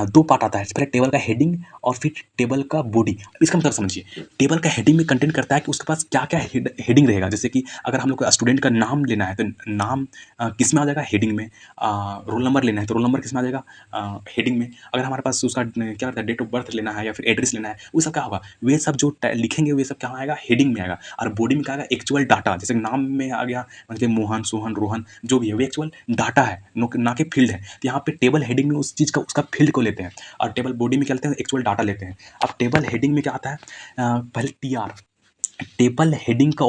दो पार्ट आता है, पहले टेबल का हेडिंग और फिर टेबल का बॉडी। इसका मतलब समझिए, टेबल का हेडिंग में कंटेंट करता है कि उसके पास क्या क्या हेडिंग रहेगा। जैसे कि अगर हम लोग को स्टूडेंट का नाम लेना है तो नाम किस में आ जाएगा, हेडिंग में। रोल नंबर लेना है तो रोल नंबर किस में आ जाएगा, हेडिंग में। अगर हमारे पास उसका क्या होता है, डेट ऑफ बर्थ लेना है या फिर एड्रेस लेना है, वो सब क्या होगा, वे सब जो लिखेंगे वे सब क्या आएगा, हेडिंग में आएगा। और बॉडी में क्या आएगा, एक्चुअल डाटा। जैसे नाम में आ गया मतलब मोहन, सोहन, रोहन, जो भी है वो एक्चुअल डाटा है, ना कि फील्ड है। तो यहाँ पे टेबल हेडिंग में उस चीज़ का उसका फील्ड को लेते हैं और टेबल बॉडी में क्या लेते हैं, एक्चुअल डाटा लेते हैं। अब टेबल हेडिंग में क्या आता है, पहले टी आर, टेबल हेडिंग का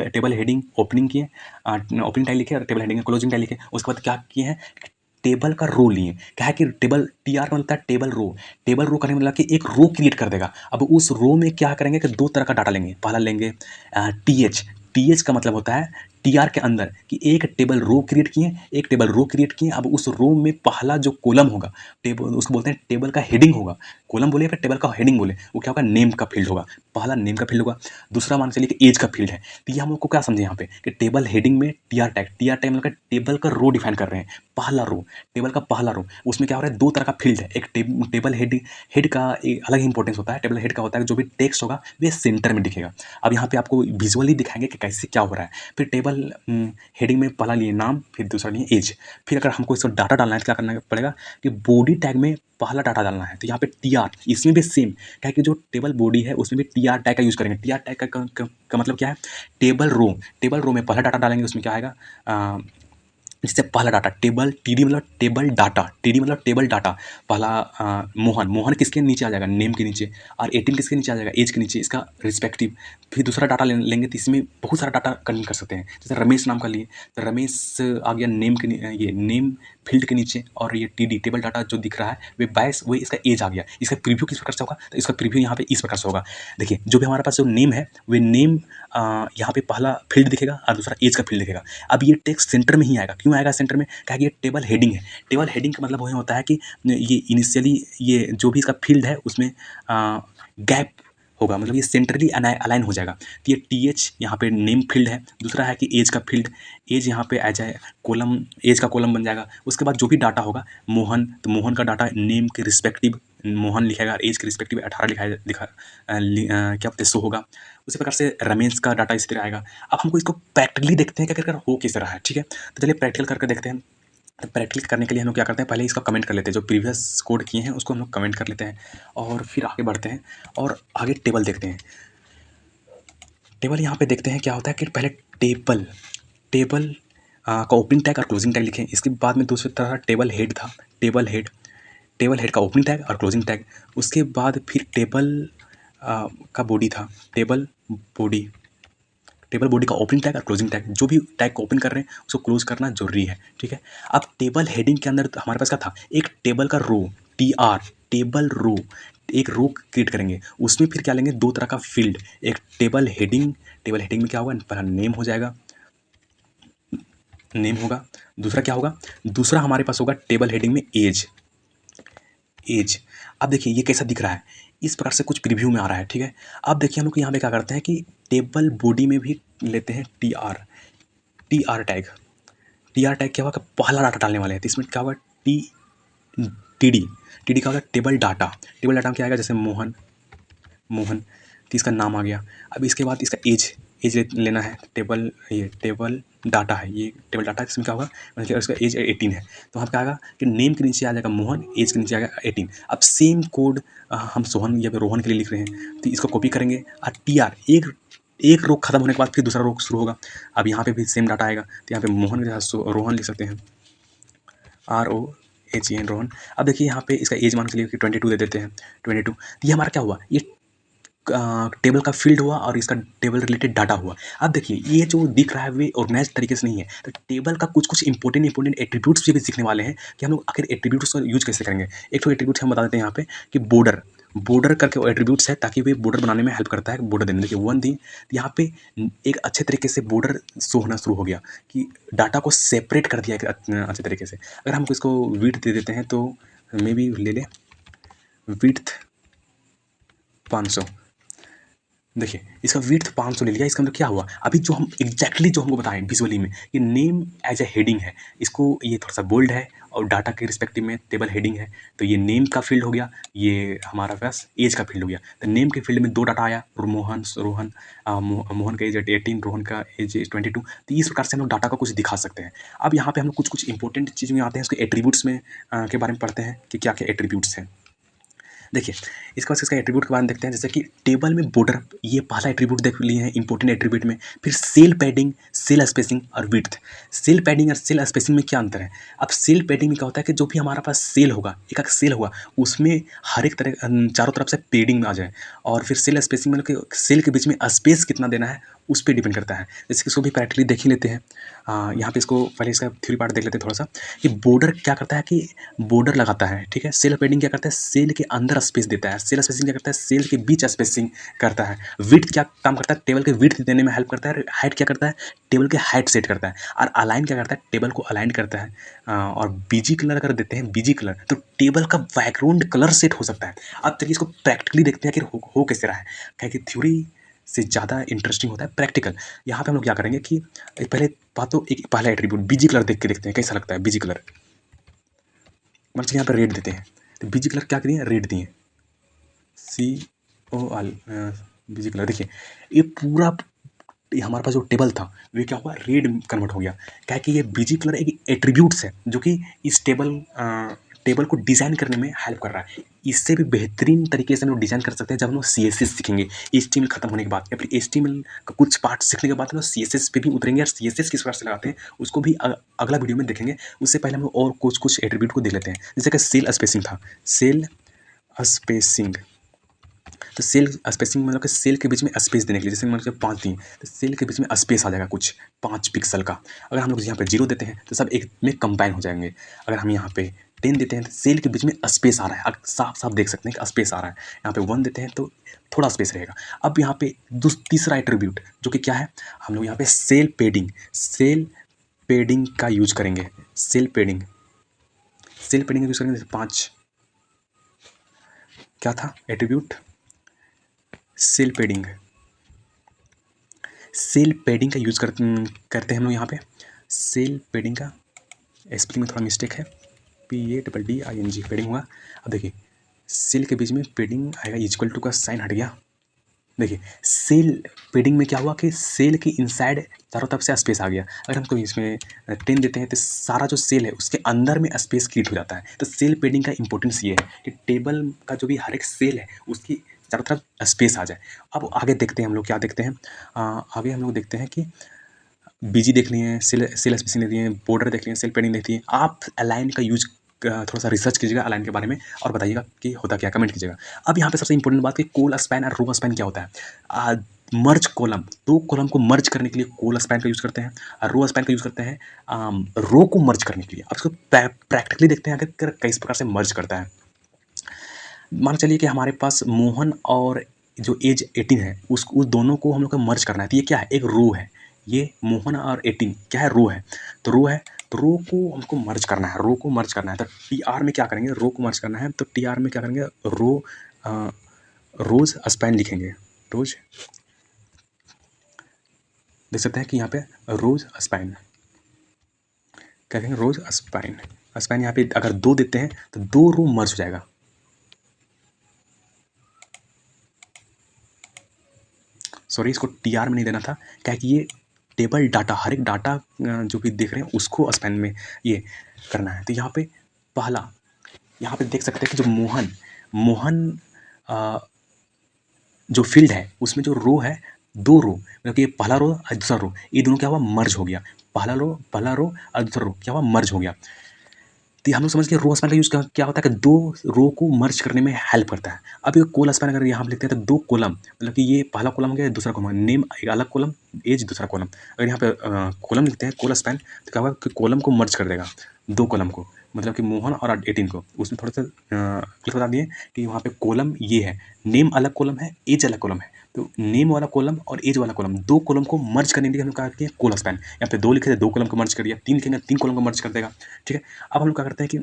टेबल हेडिंग ओपनिंग किए, ओपनिंग टैग लिखे और टेबल हेडिंग क्लोजिंग टैग लिखे। उसके बाद क्या किए हैं, टेबल का रो लिए। क्या है कि टेबल टी आर का मतलब है टेबल रो, टेबल रो करने में मतलब कि एक रो क्रिएट कर देगा। अब उस रो में क्या करेंगे कि दो तरह का डाटा लेंगे। पहला लेंगे टी एच, टी एच का मतलब होता है टी आर के अंदर कि एक टेबल रो क्रिएट किए, एक टेबल रो क्रिएट किए। अब उस रो में पहला जो कॉलम होगा, टेबल उसको बोलते हैं टेबल का हेडिंग होगा। कॉलम बोले फिर टेबल का हेडिंग बोले, वो क्या होगा, नेम का फील्ड होगा। पहला नेम का फील्ड होगा, दूसरा मान चलिए कि एज का फील्ड है। तो ये हम लोग को क्या समझे यहाँ पे कि टेबल हेडिंग में टी आर टैग मतलब टेबल का रो डिफाइन कर रहे हैं। पहला रो, टेबल का पहला रो, उसमें क्या हो रहा है, दो तरह का फील्ड है। एक टेबल हेड का एक अलग ही इंपॉर्टेंस होता है। टेबल हेड का होता है जो भी टेक्स्ट होगा वे सेंटर में दिखेगा। अब यहाँ पे आपको विजुअली दिखाएंगे कि कैसे क्या हो रहा है। फिर टेबल हेडिंग में पहला लिए नाम, फिर दूसरा लिए एज। फिर अगर हमको इसको डाटा डालना है तो क्या करना पड़ेगा कि बॉडी टैग में पहला डाटा डालना है। तो यहाँ पे टी आर, इसमें भी सेम, क्या है कि जो टेबल बॉडी है उसमें भी टी आर टैग का यूज़ करेंगे। टी आर टैग का मतलब क्या है, टेबल रो, टेबल रो में पहला डाटा डालेंगे, उसमें क्या आएगा, इससे पहला डाटा टेबल, टी डी मतलब टेबल डाटा, टी डी मतलब टेबल डाटा। पहला मोहन, मोहन किसके नीचे आ जाएगा, नेम के नीचे। और 18 किसके नीचे आ जाएगा, एज के नीचे, इसका रिस्पेक्टिव। फिर दूसरा डाटा लेंगे तो इसमें बहुत सारा डाटा कंटेंट कर सकते हैं। जैसे रमेश नाम का लिए तो रमेश आ गया नेम के ये नेम फील्ड के नीचे, और ये टी डी टेबल डाटा जो दिख रहा है वे 22, वही इसका एज आ गया। इसका प्रीव्यू किस प्रकार से होगा, तो इसका प्रीव्यू यहाँ पे इस प्रकार से होगा। देखिए जो भी हमारे पास जो नेम है वे नेम यहाँ पे पहला फील्ड दिखेगा और दूसरा एज का फील्ड दिखेगा। अब ये टेक्स्ट सेंटर में ही आएगा। क्यों आएगा सेंटर में, क्या ये टेबल हेडिंग है। टेबल हेडिंग का मतलब वही होता है कि ये इनिशियली ये जो भी इसका फील्ड है उसमें गैप होगा, मतलब ये सेंट्रली अलाइन हो जाएगा। तो ये टी एच यहाँ पे नेम फील्ड है। दूसरा है कि एज का फील्ड, एज यहाँ पे आ जाए कॉलम, एज का कॉलम बन जाएगा। उसके बाद जो भी डाटा होगा मोहन, तो मोहन का डाटा नेम के रिस्पेक्टिव मोहन लिखेगा, एज के रिस्पेक्टिव 18 क्या बोलते शो होगा। उसी प्रकार से रमेश का डाटा इसी तरह आएगा। अब हमको इसको प्रैक्टिकली देखते हैं कि अगर हो किस तरह है, ठीक है। तो चलिए प्रैक्टिकल करके देखते हैं। तो प्रैक्टिकल करने के लिए हम लोग क्या करते हैं, पहले इसका कमेंट कर लेते हैं, जो प्रीवियस कोड किए हैं उसको हम लोग कमेंट कर लेते हैं और फिर आगे बढ़ते हैं और आगे टेबल देखते हैं। टेबल यहाँ पे देखते हैं क्या होता है कि पहले टेबल टेबल का ओपनिंग टैग और क्लोजिंग टैग लिखें। इसके बाद में दूसरी तरह टेबल हेड था, टेबल हेड का ओपनिंग टैग और क्लोजिंग टैग। उसके बाद फिर टेबल का बॉडी था, टेबल बॉडी का ओपनिंग टैग और क्लोजिंग टैग। जो भी टैग को ओपन कर रहे हैं उसको क्लोज करना जरूरी है, ठीक है। अब टेबल हेडिंग के अंदर हमारे पास क्या था, एक टेबल का रो, टी आर, टेबल रो, एक रो क्रिएट करेंगे। उसमें फिर क्या लेंगे, दो तरह का फील्ड, एक टेबल हेडिंग में क्या होगा, पहला नेम हो जाएगा, नेम होगा। दूसरा क्या होगा, दूसरा हमारे पास होगा टेबल हेडिंग में एज। अब देखिए ये कैसा दिख रहा है, इस प्रकार से कुछ प्रीव्यू में आ रहा है, ठीक है। अब देखिए हम लोग यहाँ पे क्या करते हैं कि टेबल बॉडी में भी लेते हैं टी आर टैग। क्या होगा, पहला डाटा डालने वाले हैं। तो इसमें क्या होगा, टी डी का होगा टेबल डाटा में क्या आएगा, जैसे मोहन, तो इसका नाम आ गया। अब इसके बाद इसका एज लेना है, टेबल डाटा है, ये टेबल डाटा इसमें क्या होगा, मतलब इसका एज 18 है। तो वहाँ क्या आएगा कि नेम के नीचे आ जाएगा मोहन, एज के नीचे आएगा 18। अब सेम कोड हम सोहन या फिर रोहन के लिए लिख रहे हैं, तो इसको कॉपी करेंगे और टी आर, एक एक रो खत्म होने के बाद फिर दूसरा रो शुरू होगा। अब यहाँ पे भी सेम डाटा आएगा, तो यहाँ पे मोहन के साथ रोहन लिख सकते हैं, ROHEN रोहन। अब देखिए यहाँ पे इसका एज मान के लिए कि 22 दे देते हैं, 22। तो ये हमारा क्या हुआ, ये टेबल का फील्ड हुआ और इसका टेबल रिलेटेड डाटा हुआ। अब देखिए ये जो दिख रहा है वे ऑर्गेनाइज तरीके से नहीं है, तो टेबल का कुछ कुछ इंपॉर्टेंट एट्रीब्यूट्स भी सीखने वाले हैं कि हम लोग आखिर एट्रीब्यूट्स का यूज कैसे करेंगे। एक तो एट्रीब्यूट्स हम बता देते हैं यहाँ पे कि बॉर्डर, बॉर्डर करके वो एट्रीब्यूट्स है ताकि वे बॉर्डर बनाने में हेल्प करता है, बॉर्डर देने। देखिए वन थी यहाँ पे एक अच्छे तरीके से बॉर्डर शो होना शुरू हो गया कि डाटा को सेपरेट कर दिया एक अच्छे तरीके से। अगर हम इसको विड्थ दे देते हैं तो मे बी ले लें विड्थ 500। देखिए इसका विड्थ 500 ले लिया। इसका मतलब क्या हुआ, अभी जो हम एग्जैक्टली जो हमको बताएं विजुअली में, ये नेम एज ए हेडिंग है, इसको ये थोड़ा सा बोल्ड है और डाटा के रिस्पेक्टिव में टेबल हेडिंग है, तो ये नेम का फील्ड हो गया, ये हमारा पास एज का फील्ड हो गया। तो नेम के फील्ड में दो डाटा आया, मोहन का एज 18, रोहन का एज 22। तो इस प्रकार से हम लोग डाटा का कुछ दिखा सकते हैं। अब यहाँ पे हम लोग कुछ कुछ इंपॉर्टेंट चीज़ में आते हैं, उसके एट्रीब्यूट्स में के बारे में पढ़ते हैं कि क्या क्या एट्रीब्यूट्स हैं। देखिए इसके बाद इसका एट्रीब्यूट के बारे में देखते हैं, जैसे कि टेबल में बॉर्डर, ये पहला एट्रीब्यूट देख लिए हैं इंपॉर्टेंट एट्रीब्यूट में। फिर सेल पैडिंग, सेल स्पेसिंग और विड्थ। सेल पैडिंग और सेल स्पेसिंग में क्या अंतर है। अब सेल पैडिंग में क्या होता है कि जो भी हमारा पास सेल होगा, एक सेल होगा, उसमें हर एक तरह चारों तरफ से पेडिंग में आ जाए। और फिर सेल स्पेसिंग मतलब कि सेल के बीच में स्पेस कितना देना है उस पर डिपेंड करता है। जैसे कि इसको भी प्रैक्टिकली देख ही लेते हैं। यहाँ पे इसको पहले इसका थ्योरी पार्ट देख लेते हैं थोड़ा सा, कि बॉर्डर क्या करता है कि बॉर्डर लगाता है, ठीक है। सेल पैडिंग क्या करता है, सेल के अंदर स्पेस देता है। सेल स्पेसिंग क्या करता है, सेल के बीच स्पेसिंग करता है। विड्थ क्या काम करता है, टेबल के विड्थ देने में हेल्प करता है। हाइट क्या करता है, टेबल के हाइट सेट करता है। और अलाइन क्या करता है, टेबल को अलाइन करता है। और बीजी कलर अगर देते हैं, बीजी कलर, तो टेबल का बैकग्राउंड कलर सेट हो सकता है। अब चलिए इसको प्रैक्टिकली देखते हैं कि हो कैसे रहा है, क्या कि थ्योरी से ज़्यादा इंटरेस्टिंग होता है प्रैक्टिकल। यहाँ पे हम लोग क्या करेंगे कि पहले बात तो एक पहला एट्रीब्यूट बीजी कलर देख के देखते हैं कैसा लगता है। बीजी कलर मतलब यहाँ पर रेड देते हैं, तो बीजी कलर क्या करिए, रेड दिए, COL बीजी कलर। देखिए ये पूरा ये हमारे पास जो टेबल था वे क्या हुआ, रेड कन्वर्ट हो गया। क्या है कि ये बीजी कलर एक एट्रीब्यूट्स है जो कि इस टेबल को डिज़ाइन करने में हेल्प कर रहा है। इससे भी बेहतरीन तरीके से हम लोग डिज़ाइन कर सकते हैं जब हम लोग CSS सीखेंगे, HTML खत्म होने के बाद, या फिर HTML का कुछ पार्ट सीखने के बाद हम लोग CSS पे भी उतरेंगे। और CSS किस प्रकार से लगाते हैं उसको भी अगला वीडियो में देखेंगे। उससे पहले हम लोग और कुछ कुछ एट्रीब्यूट को देख लेते हैं। जैसे कि सेल स्पेसिंग था, सेल स्पेसिंग, तो सेल स्पेसिंग मतलब कि सेल के बीच में स्पेस देने के लिए, जैसे मतलब 5 दिए तो सेल के बीच में स्पेस आ जाएगा कुछ 5 पिक्सल का। अगर हम लोग यहाँ पे 0 देते हैं तो सब एक में कंबाइन हो जाएंगे। अगर हम यहाँ पे 10 देते हैं तो सेल के बीच में स्पेस आ रहा है, आप साफ साफ देख सकते हैं कि स्पेस आ रहा है। यहाँ पे 1 देते हैं तो थोड़ा स्पेस रहेगा। अब यहाँ पे तीसरा एट्रीब्यूट जो कि क्या है, हम लोग यहाँ पे सेल पेडिंग का यूज करेंगे। सेल पेडिंग का यूज करेंगे। 5 क्या था एट्रीब्यूट, सेल पेडिंग का यूज़ करते हैं हम लोग यहाँ पे। सेल पेडिंग का स्पेलिंग में थोड़ा मिस्टेक है, PADDING पेडिंग हुआ। अब देखिए सेल के बीच में पेडिंग आएगा, इक्वल टू का साइन हट गया। देखिए सेल पेडिंग में क्या हुआ कि सेल के इनसाइड चारों तरफ से स्पेस आ गया। अगर हम कोई इसमें 10 देते हैं तो सारा जो सेल है उसके अंदर में स्पेस क्रिएट हो जाता है। तो सेल पेडिंग का इंपॉर्टेंस ये है कि टेबल का जो भी हर एक सेल है उसकी चारों तरफ स्पेस आ जाए। अब आगे देखते हैं हम लोग क्या देखते हैं, आगे हम लोग देखते हैं कि बीजी देख लिए, सेल स्पेसिंग देख लिए, बॉर्डर देख लिए, सेल पेडिंग देख लिए। आप अलाइन का यूज थोड़ा सा रिसर्च कीजिएगा अलाइन के बारे में और बताइएगा कि होता क्या, कमेंट कीजिएगा। अब यहाँ पे सबसे इंपॉर्टेंट बात कि कोल स्पैन और रो स्पैन क्या होता है। मर्ज कॉलम, दो कॉलम को मर्ज करने के लिए कोल स्पैन का यूज़ करते हैं और रो स्पैन का यूज़ करते हैं रो को मर्ज करने के लिए। अब इसको प्रैक्टिकली देखते हैं कि किस प्रकार से मर्ज करता है। मान चलिए कि हमारे पास मोहन और जो एज 18 है उस दोनों को हम लोग को मर्ज करना है। तो ये क्या है, एक रो है, ये मोहन और 18 क्या है, रो है। तो रो को हमको मर्ज करना है, रो को मर्ज करना है। तो TR में क्या करेंगे, रो को मर्ज करना है तो TR में क्या करेंगे, रोज स्पैन लिखेंगे। रोज देख सकते हैं कि यहाँ पे रोज स्पैन क्या कहेंगे, रोज स्पैन यहाँ पे अगर 2 देते हैं तो 2 रो मर्ज हो जाएगा। सॉरी इसको TR में नहीं देना था, क्या है कि ये टेबल डाटा, हर एक डाटा जो भी देख रहे हैं उसको स्पैन में ये करना है। तो यहाँ पे पहला यहाँ पे देख सकते हैं कि जो मोहन जो फील्ड है उसमें जो रो है 2 रो मतलब कि पहला रो और दूसरा रो ये दोनों क्या हुआ मर्ज हो गया। पहला रो और दूसरा रो क्या हुआ मर्ज हो गया। तो हम लोग समझ गए रो स्पैन का यूज़ क्या क्या होता है कि 2 रो को मर्ज करने में हेल्प करता है। अब ये कोल स्पैन अगर यहाँ पे लिखते हैं तो 2 कॉलम मतलब कि ये पहला कॉलम हो गया, दूसरा कॉलम नेम एक अलग कॉलम, एज दूसरा कॉलम। अगर यहाँ पे कॉलम लिखते हैं कोल स्पैन तो क्या होगा कि कॉलम को मर्ज कर देगा, 2 कॉलम को मतलब कि मोहन और 18 को। उसमें थोड़ा-सा क्लियर बता दिए कि वहाँ पे कॉलम ये है, नेम अलग कॉलम है, एज अलग कॉलम है। तो नेम वाला कॉलम और एज वाला कॉलम 2 कॉलम को मर्ज करने के लिए हम लोग क्या करते हैं कोल स्पैन। यहाँ पे 2 लिखे थे 2 कॉलम को मर्ज कर दिया, 3 लिखेंगे 3 कॉलम को मर्ज कर देगा। ठीक है? अब हम लोग क्या करते हैं कि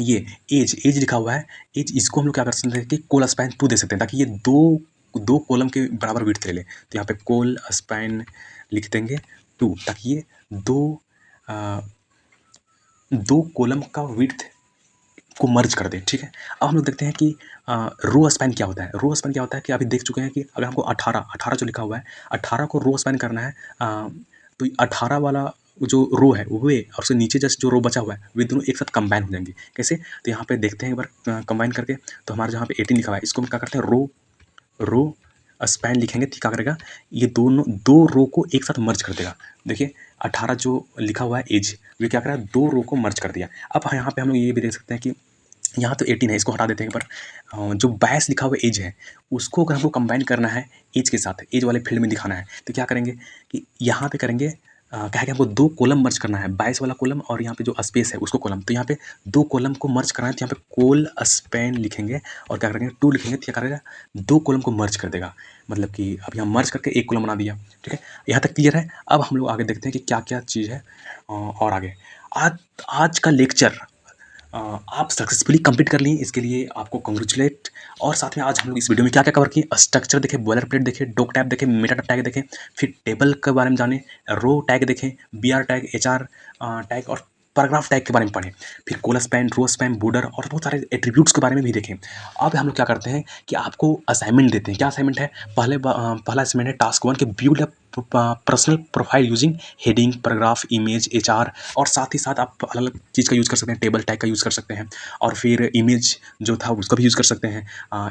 ये एज लिखा हुआ है, एज इसको हम लोग क्या कर सकते हैं कि कोल स्पैन 2 दे सकते हैं ताकि ये 2 कॉलम के बराबर विड्थ ले ले। तो यहाँ पे कोल स्पैन लिख देंगे 2 ताकि ये 2 कॉलम का विड्थ को मर्ज कर दे। ठीक है? अब हम लोग देखते हैं कि रो स्पैन क्या होता है। रो स्पैन क्या होता है कि अभी देख चुके हैं कि अगर हमको 18 जो लिखा हुआ है 18 को रो स्पैन करना है तो 18 वाला जो रो है वे और उससे नीचे जस्ट जो रो बचा हुआ है वे दोनों एक साथ कंबाइन हो जाएंगे। कैसे? तो यहाँ पे देखते हैं एक बार कंबाइन करके। तो हमारे जहाँ पे 18 लिखा हुआ है इसको हम क्या करते हैं रो स्पैन लिखेंगे तो क्या करेगा ये दोनों 2 रो को एक साथ मर्ज कर देगा। देखिए 18 जो लिखा हुआ है एज ये क्या कर रहा है 2 रो को मर्ज कर दिया। अब यहाँ पे हम लोग ये भी देख सकते हैं कि यहाँ तो 18 है इसको हटा देते हैं एक बार। जो 22 लिखा हुआ एज है उसको अगर हमको कंबाइन करना है एज के साथ, एज वाले फील्ड में दिखाना है तो क्या करेंगे कि यहाँ पे करेंगे क्या है कि हमको 2 कॉलम मर्ज करना है, 22 वाला कॉलम और यहाँ पे जो स्पेस है उसको कॉलम। तो यहाँ पे 2 कॉलम को मर्ज करना है तो यहाँ पे कोल स्पैन लिखेंगे और क्या करेंगे 2 लिखेंगे तो क्या करेगा 2 कॉलम को मर्ज कर देगा। मतलब कि अब यहाँ मर्ज करके एक कॉलम बना दिया। ठीक है? यहाँ तक क्लियर है। अब हम लोग आगे देखते हैं कि क्या क्या चीज़ है और आगे आज आज का लेक्चर आप सक्सेसफुली कंप्लीट कर लिए, इसके लिए आपको कांग्रेचुलेट। और साथ में आज हम लोग इस वीडियो में क्या क्या कवर किए, स्ट्रक्चर देखे, बॉयलर प्लेट देखे, डॉक टैग देखे, मेटा टैग देखे, फिर टेबल के बारे में जाने, रो टैग देखें, B R tag, H R tag और पैराग्राफ टैग के बारे में पढ़ें, फिर colspan, rowspan, border और बहुत सारे एट्रीब्यूट्स के बारे में भी देखें। अब हम लोग क्या करते हैं कि आपको असाइनमेंट देते हैं। क्या असाइनमेंट है? पहला असाइनमेंट है टास्क 1 के build a personal profile using heading, paragraph, image, HR और साथ ही साथ आप अलग अलग चीज़ का यूज़ कर सकते हैं, टेबल टैग का यूज़ कर सकते हैं और फिर इमेज जो था उसका भी यूज़ कर सकते हैं।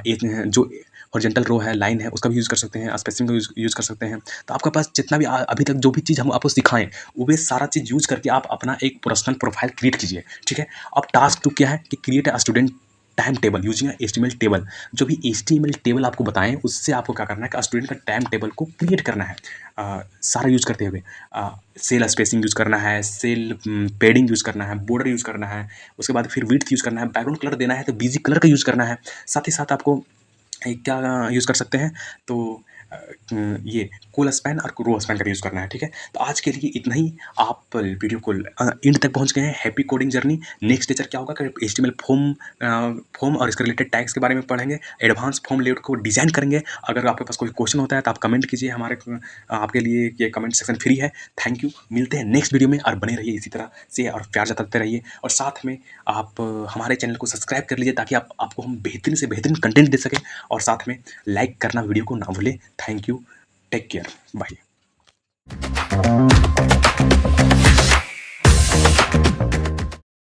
एक जो हॉरिजॉन्टल रो है, लाइन है, उसका भी यूज़ कर सकते हैं, स्पेसिंग का यूज़ कर सकते हैं। तो आपके पास जितना भी अभी तक जो भी चीज़ हम आपको सिखाएं वो सारा चीज़ यूज़ करके आप अपना एक पर्सनल प्रोफाइल क्रिएट कीजिए। ठीक है? अब टास्क 2 क्या है कि create a student time table using HTML table. जो भी HTML टेबल आपको बताएं उससे आपको क्या करना है कि स्टूडेंट का टाइम टेबल को क्रिएट करना है सारा यूज़ करते हुए। सेल स्पेसिंग यूज़ करना है, सेल पेडिंग यूज़ करना है, बॉर्डर यूज़ करना है, उसके बाद फिर विड्थ यूज़ करना है, बैकग्राउंड कलर देना है तो बीजी कलर का यूज़ करना है। साथ ही साथ आपको क्या यूज़ कर सकते हैं तो ये कोल स्पैन और रो स्पैन का यूज़ करना है। ठीक है? तो आज के लिए इतना ही। आप वीडियो को एंड तक पहुंच गए हैं। Happy coding journey. Next lecture क्या होगा कि HTML फॉर्म और इसके रिलेटेड टैग्स के बारे में पढ़ेंगे, एडवांस फॉर्म लेआउट को डिज़ाइन करेंगे। अगर आपके पास कोई क्वेश्चन होता है तो आप कमेंट कीजिए, हमारे आपके लिए ये कमेंट सेक्शन फ्री है। Thank you. मिलते हैं नेक्स्ट वीडियो में और बने रहिए इसी तरह से और प्यार जताते रहिए और साथ में आप हमारे चैनल को सब्सक्राइब कर लीजिए ताकि आपको हम बेहतरीन से बेहतरीन कंटेंट दे सकें और साथ में लाइक करना वीडियो को ना भूलें। Thank you. Take care. Bye.